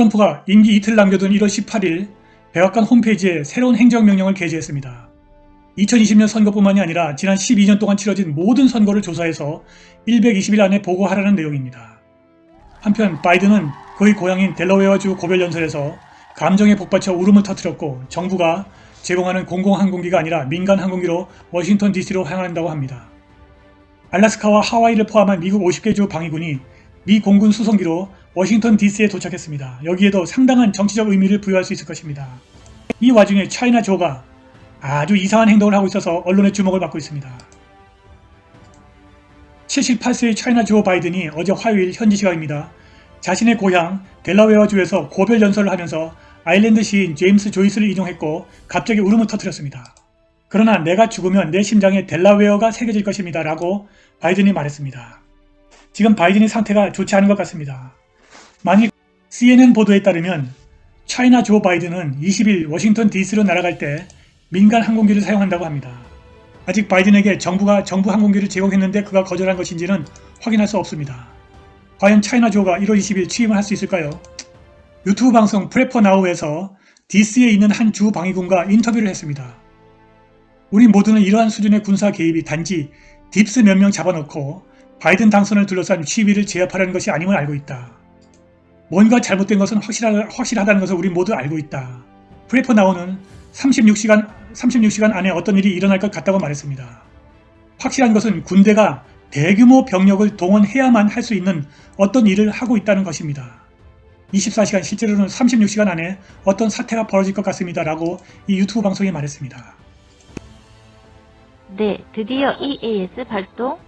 트럼프가 임기 이틀 남겨둔 1월 18일 백악관 홈페이지에 새로운 행정명령을 게재했습니다. 2020년 선거뿐만이 아니라 지난 12년 동안 치러진 모든 선거를 조사해서 120일 안에 보고하라는 내용입니다. 한편 바이든은 그의 고향인 델러웨어주 고별연설에서 감정에 북받쳐 울음을 터뜨렸고 정부가 제공하는 공공항공기가 아니라 민간 항공기로 워싱턴 DC로 향한다고 합니다. 알래스카와 하와이를 포함한 미국 50개 주 방위군이 미 공군 수송기로 워싱턴 DC에 도착했습니다. 여기에도 상당한 정치적 의미를 부여할 수 있을 것입니다. 이 와중에 차이나 조가 아주 이상한 행동을 하고 있어서 언론의 주목을 받고 있습니다. 78세의 차이나 조 바이든이 어제 화요일 현지 시각입니다. 자신의 고향 델라웨어주에서 고별 연설을 하면서 아일랜드 시인 제임스 조이스를 인용했고 갑자기 울음을 터뜨렸습니다. 그러나 내가 죽으면 내 심장에 델라웨어가 새겨질 것입니다 라고 바이든이 말했습니다. 지금 바이든의 상태가 좋지 않은 것 같습니다. 만일 CNN 보도에 따르면 차이나 조 바이든은 20일 워싱턴 DC로 날아갈 때 민간 항공기를 사용한다고 합니다. 아직 바이든에게 정부가 정부 항공기를 제공했는데 그가 거절한 것인지는 확인할 수 없습니다. 과연 차이나 조가 1월 20일 취임을 할 수 있을까요? 유튜브 방송 프레퍼 나우에서 DC에 있는 한 주 방위군과 인터뷰를 했습니다. 우리 모두는 이러한 수준의 군사 개입이 단지 딥스 몇 명 잡아놓고 바이든 당선을 둘러싼 시위를 제압하려는 것이 아님을 알고 있다. 뭔가 잘못된 것은 확실하다는 것을 우리 모두 알고 있다. 프레퍼 나우는 36시간 안에 어떤 일이 일어날 것 같다고 말했습니다. 확실한 것은 군대가 대규모 병력을 동원해야만 할 수 있는 어떤 일을 하고 있다는 것입니다. 24시간 실제로는 36시간 안에 어떤 사태가 벌어질 것 같습니다 라고 이 유튜브 방송에 말했습니다. 네, 드디어 EAS 발동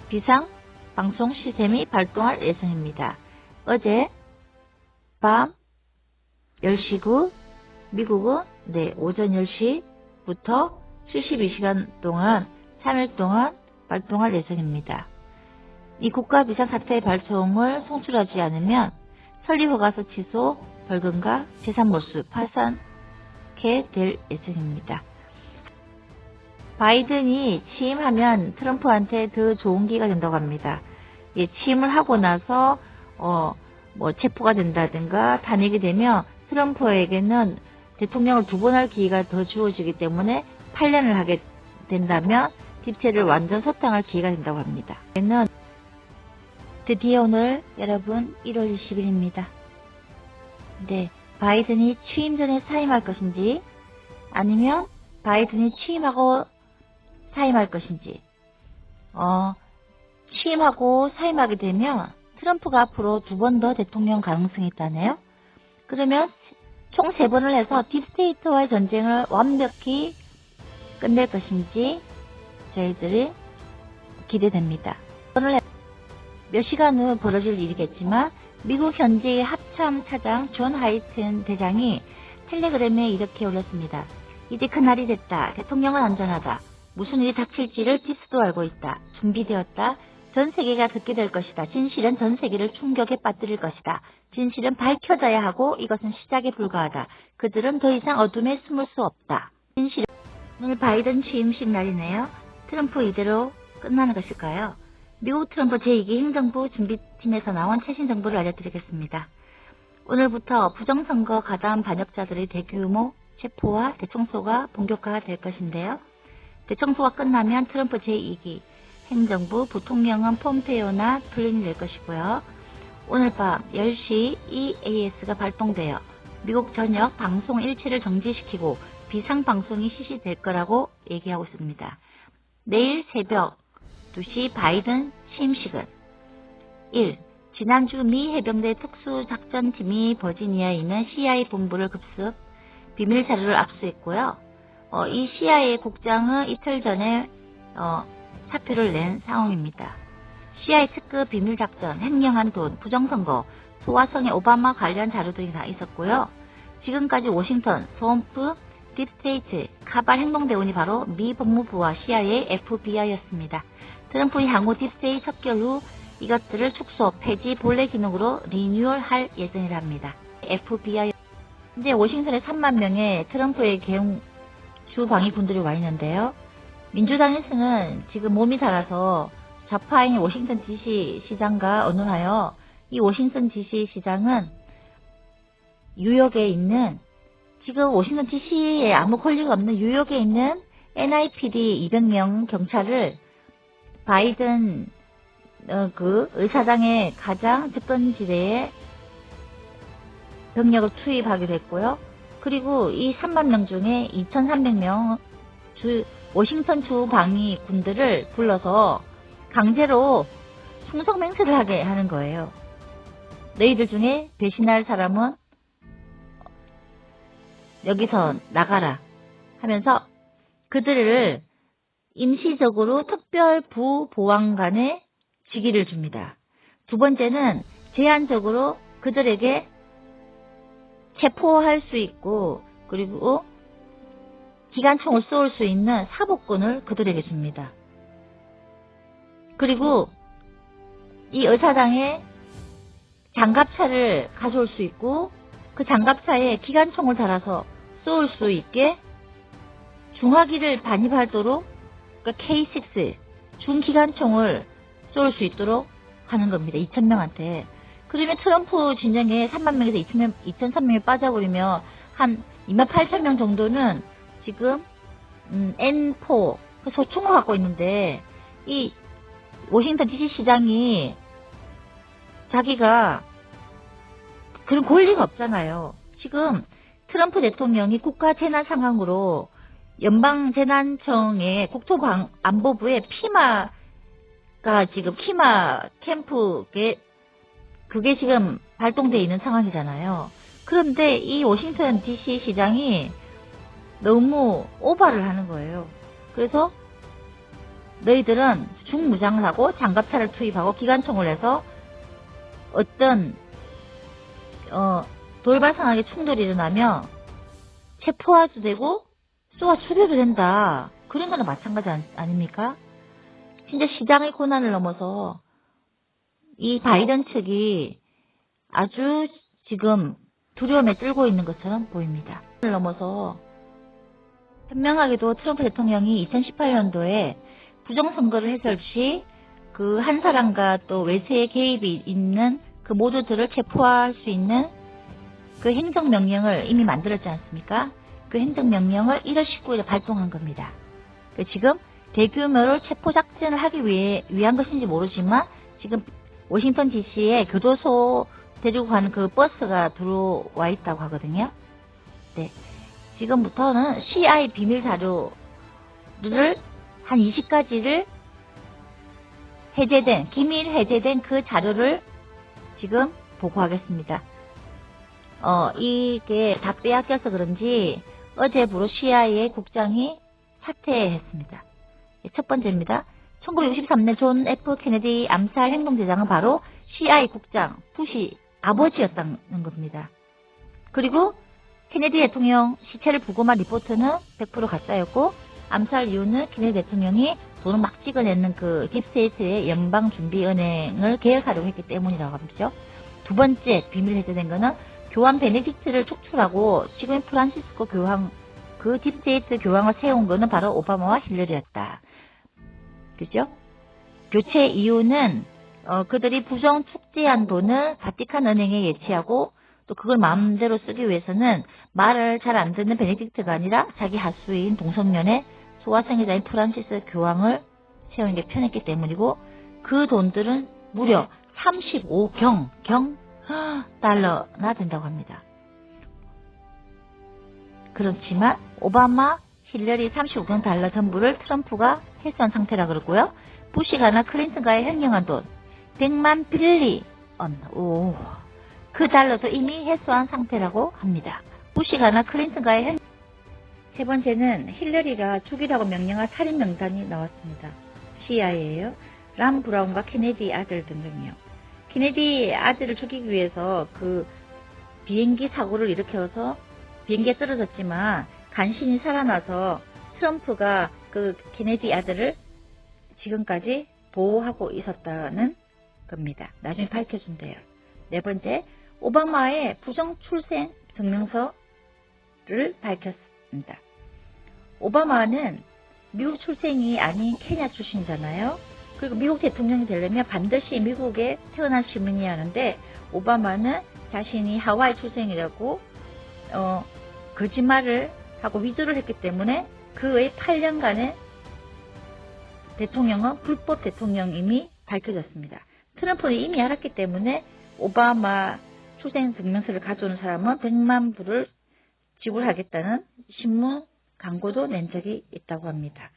비상 방송 시스템이 발동할 예정입니다. 어제 밤 10시구 미국은 오전 10시부터 72시간 동안 3일 동안 발동할 예정입니다. 이 국가 비상사태 발동을 송출하지 않으면 설립허가서 취소, 벌금과 재산 몰수, 파산케 될 예정입니다. 바이든이 취임하면 트럼프한테 더 좋은 기회가 된다고 합니다. 취임을 하고 나서 체포가 된다든가 탄핵이 되면 트럼프에게는 대통령을 2번 할 기회가 더 주어지기 때문에 8년을 하게 된다면 딥체를 완전 소탕할 기회가 된다고 합니다. 드디어 오늘 여러분 1월 20일입니다. 바이든이 취임 전에 사임할 것인지 아니면 바이든이 취임하고 사임할 것인지 취임하고 사임하게 되면 트럼프가 앞으로 2번 더 대통령 가능성이 있다네요. 그러면 총 3번을 해서 딥스테이트와의 전쟁을 완벽히 끝낼 것인지 저희들이 기대됩니다. 오늘 몇 시간 후 벌어질 일이겠지만 미국 현지의 합참 차장 존 하이튼 대장이 텔레그램에 이렇게 올렸습니다. 이제 그날이 됐다. 대통령은 안전하다. 무슨 일이 닥칠지를 딥스도 알고 있다. 준비되었다. 전 세계가 듣게 될 것이다. 진실은 전 세계를 충격에 빠뜨릴 것이다. 진실은 밝혀져야 하고 이것은 시작에 불과하다. 그들은 더 이상 어둠에 숨을 수 없다. 진실은 오늘 바이든 취임식 날이네요. 트럼프 이대로 끝나는 것일까요? 미국 트럼프 제2기 행정부 준비팀에서 나온 최신 정보를 알려드리겠습니다. 오늘부터 부정선거 가담 반역자들의 대규모 체포와 대청소가 본격화될 것인데요. 대청소가 끝나면 트럼프 제2기 행정부 부통령은 폼페이오나 플린이 될 것이고요. 오늘 밤 10시 EAS가 발동되어 미국 전역 방송 일체를 정지시키고 비상방송이 실시될 거라고 얘기하고 있습니다. 내일 새벽 2시 바이든 취임식은 1. 지난주 미 해병대 특수작전팀이 버지니아에 있는 CIA 본부를 급습 비밀 자료를 압수했고요. 이 CIA 국장은 이틀 전에 사표를 낸 상황입니다. CIA 특급 비밀작전, 횡령한 돈, 부정선거, 소화성의 오바마 관련 자료들이 다 있었고요. 지금까지 워싱턴, 소음프, 딥스테이트, 카발 행동대원이 바로 미 법무부와 CIA, FBI였습니다. 트럼프의 향후 딥스테이트 척결 후 이것들을 축소, 폐지, 본래 기능으로 리뉴얼할 예정이랍니다. FBI 이제 워싱턴에 3만 명의 트럼프의 계용 주 방위군들이 와 있는데요. 민주당에서는 지금 몸이 달아서 좌파인 워싱턴 DC 시장과 언론하여 이 워싱턴 DC 시장은 뉴욕에 있는, 지금 워싱턴 DC에 아무 권리가 없는 뉴욕에 있는 NYPD 200명 경찰을 바이든 그 의사당의 가장 집권지대에 병력을 투입하기로 했고요. 그리고 이 3만 명 중에 2,300명 워싱턴 주 방위 군들을 불러서 강제로 충성 맹세를 하게 하는 거예요. 너희들 중에 배신할 사람은 여기서 나가라 하면서 그들을 임시적으로 특별부 보안관의 직위를 줍니다. 두 번째는 제한적으로 그들에게 체포할 수 있고 그리고 기관총을 쏠 수 있는 사법권을 그들에게 줍니다. 그리고 이 의사당에 장갑차를 가져올 수 있고 그 장갑차에 기관총을 달아서 쏠 수 있게 중화기를 반입하도록 그러니까 K6 중기관총을 쏠 수 있도록 하는 겁니다. 2,000명한테. 그러면 트럼프 진영에 3만 명에서 2,300명이 빠져버리면 한 28,000명 정도는 지금 N4 소총을 갖고 있는데 이 워싱턴 DC 시장이 자기가 그런 권리가 없잖아요. 지금 트럼프 대통령이 국가재난 상황으로 연방재난청의 국토안보부의 피마가 지금 피마 캠프에 그게 지금 발동되어 있는 상황이잖아요. 그런데 이 워싱턴 DC 시장이 너무 오버를 하는 거예요. 그래서 너희들은 중무장을 하고 장갑차를 투입하고 기관총을 해서 어떤 돌발 상황에 충돌이 일어나면 체포해도 되고 쏘아 죽여도 된다. 그런 거나 마찬가지 아닙니까? 진짜 시장의 고난을 넘어서 이 바이든 측이 아주 지금 두려움에 떨고 있는 것처럼 보입니다. 넘어서 현명하게도 트럼프 대통령이 2018년도에 부정선거를 해설 시 그 한 사람과 또 외세의 개입이 있는 그 모두들을 체포할 수 있는 그 행정명령을 이미 만들었지 않습니까? 그 행정명령을 1월 19일에 발동한 겁니다. 지금 대규모로 체포작전을 하기 위한 것인지 모르지만 지금 워싱턴 DC에 교도소 데리고 가는 그 버스가 들어와 있다고 하거든요. 네. 지금부터는 CI 비밀 자료를 한 20가지를 기밀 해제된 그 자료를 지금 보고하겠습니다. 이게 다 빼앗겨서 그런지 어제부로 CIA 국장이 사퇴했습니다. 첫 번째입니다. 1963년 존 F 케네디 암살 행동대장은 바로 CIA 국장 부시 아버지였다는 겁니다. 그리고 케네디 대통령 시체를 부검한 리포트는 100% 가짜였고 암살 이유는 케네디 대통령이 돈을 막 찍어내는 그 딥스테이트의 연방준비은행을 계획하려고 했기 때문이라고 하죠. 두 번째 비밀 해제된 거는 교황 베네딕트를 촉출하고 지금 프란시스코 교황 그 딥스테이트 교황을 세운 거는 바로 오바마와 힐러리였다. 그죠? 교체 이유는 그들이 부정 축제한 돈을 바티칸 은행에 예치하고 또 그걸 마음대로 쓰기 위해서는 말을 잘 안 듣는 베네딕트가 아니라 자기 하수인 동성년의 소아성애자인 프란시스 교황을 세우는 게 편했기 때문이고 그 돈들은 무려 35경 달러나 된다고 합니다. 그렇지만 오바마, 힐러리 35경 달러 전부를 트럼프가 회수한 상태라 그러고요. 부시가나 클린턴과의 횡령한 돈 100만 빌리언 그 달러도 이미 회수한 상태라고 합니다. 부시가나 클린턴과의 횡령 세 번째는 힐러리가 죽이라고 명령한 살인 명단이 나왔습니다. CIA예요. 람 브라운과 케네디 아들 등등이요. 케네디 아들을 죽이기 위해서 그 비행기 사고를 일으켜서 비행기에 떨어졌지만 간신히 살아나서 트럼프가 그 케네디 아들을 지금까지 보호하고 있었다는 겁니다. 나중에 밝혀준대요. 네 번째, 오바마의 부정 출생 증명서를 밝혔습니다. 오바마는 미국 출생이 아닌 케냐 출신이잖아요. 그리고 미국 대통령이 되려면 반드시 미국에 태어난 시민이어야 하는데 오바마는 자신이 하와이 출생이라고 거짓말을 하고 위조를 했기 때문에 그의 8년간의 대통령은 불법 대통령임이 밝혀졌습니다. 트럼프는 이미 알았기 때문에 오바마 출생 증명서를 가져오는 사람은 100만 불을 지불하겠다는 신문 광고도 낸 적이 있다고 합니다.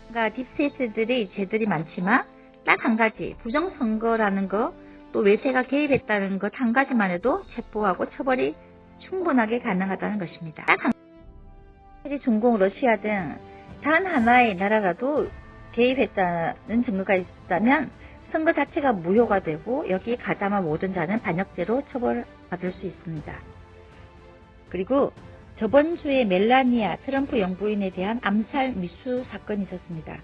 그러니까 딥스테이트들이 죄들이 많지만 딱 한 가지, 부정선거라는 거, 또 외세가 개입했다는 것 한 가지만 해도 체포하고 처벌이 충분하게 가능하다는 것입니다. 딱 한 가지, 중공, 러시아 등 단 하나의 나라라도 개입했다는 증거가 있다면 선거 자체가 무효가 되고 여기에 가담한 모든 자는 반역죄로 처벌받을 수 있습니다. 그리고 저번 주에 멜라니아 트럼프 영부인에 대한 암살 미수 사건이 있었습니다.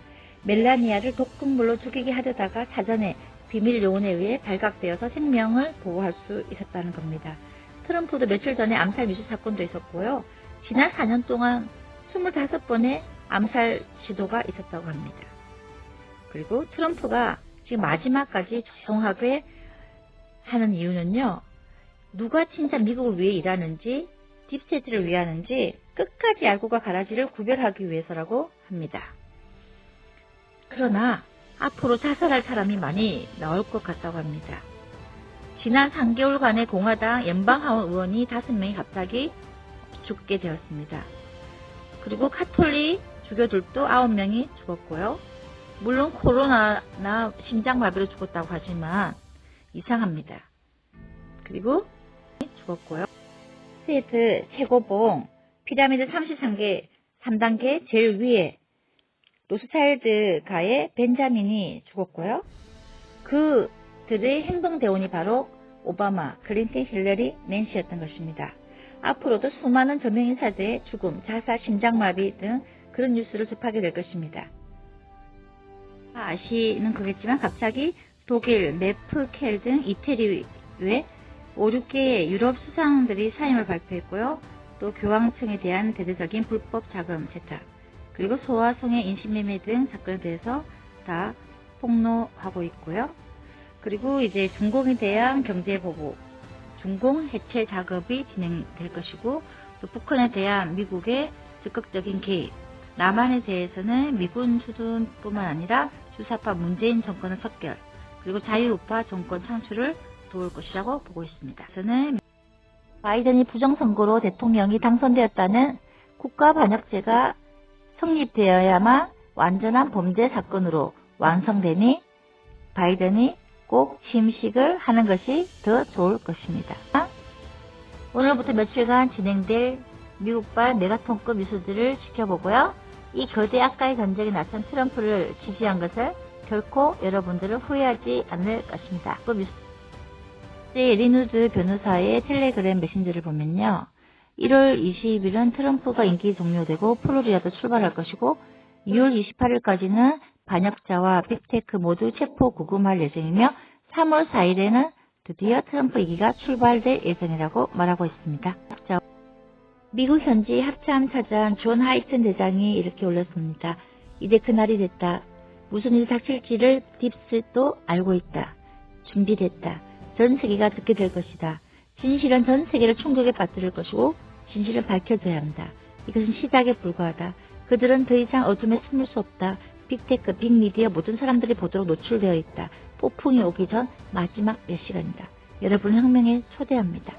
멜라니아를 독극물로 죽이게 하려다가 사전에 비밀 요원에 의해 발각되어서 생명을 보호할 수 있었다는 겁니다. 트럼프도 며칠 전에 암살 미수 사건도 있었고요. 지난 4년 동안 25번의 암살 시도가 있었다고 합니다. 그리고 트럼프가 지금 마지막까지 조용하게 하는 이유는요. 누가 진짜 미국을 위해 일하는지 딥스테이트를 위하는지 끝까지 알고가 가라지를 구별하기 위해서라고 합니다. 그러나 앞으로 자살할 사람이 많이 나올 것 같다고 합니다. 지난 3개월간의 공화당 연방하원 의원이 5명이 갑자기 죽게 되었습니다. 그리고 카톨릭 주교들도 9명이 죽었고요. 물론 코로나나 심장마비로 죽었다고 하지만 이상합니다. 그리고 죽었고요. 스테이트 최고봉 피라미드 33개 3단계 제일 위에 로스차일드가의 벤자민이 죽었고요. 그들의 행동대원이 바로 오바마, 클린턴, 힐러리, 낸시였던 것입니다. 앞으로도 수많은 저명인사들의 죽음, 자살, 심장마비 등 그런 뉴스를 접하게 될 것입니다. 아시는 거겠지만 갑자기 독일, 메프켈 등 이태리 외 5, 6개의 유럽 수상들이 사임을 발표했고요. 또 교황청에 대한 대대적인 불법 자금 세탁, 그리고 소아성애 인신매매 등 사건에 대해서 다 폭로하고 있고요. 그리고 이제 중공에 대한 경제보복, 중공 해체 작업이 진행될 것이고, 또 북한에 대한 미국의 적극적인 개입, 남한에 대해서는 미군 수준뿐만 아니라 주사파 문재인 정권의 석결, 그리고 자유우파 정권 창출을 도울 것이라고 보고 있습니다. 저는 바이든이 부정선거로 대통령이 당선되었다는 국가반역죄가 성립되어야만 완전한 범죄 사건으로 완성되니 바이든이 꼭 취임식을 하는 것이 더 좋을 것입니다. 오늘부터 며칠간 진행될 미국발 메가톤급 뉴스들을 지켜보고요. 이 거대 악가의 전쟁에 나선 트럼프를 지지한 것을 결코 여러분들은 후회하지 않을 것입니다. 리누드 변호사의 텔레그램 메신저를 보면요. 1월 20일은 트럼프가 임기 종료되고 플로리다도 출발할 것이고 2월 28일까지는 반역자와 빅테크 모두 체포 구금할 예정이며 3월 4일에는 드디어 트럼프 2기가 출발될 예정이라고 말하고 있습니다. 미국 현지 합참 사장 존 하이튼 대장이 이렇게 올렸습니다. 이제 그날이 됐다. 무슨 일이 닥칠지를 딥스도 알고 있다. 준비됐다. 전 세계가 듣게 될 것이다. 진실은 전 세계를 충격에 빠뜨릴 것이고 진실을 밝혀줘야 한다. 이것은 시작에 불과하다. 그들은 더 이상 어둠에 숨을 수 없다. 빅테크, 빅미디어 모든 사람들이 보도록 노출되어 있다. 폭풍이 오기 전 마지막 몇 시간이다. 여러분을 혁명에 초대합니다.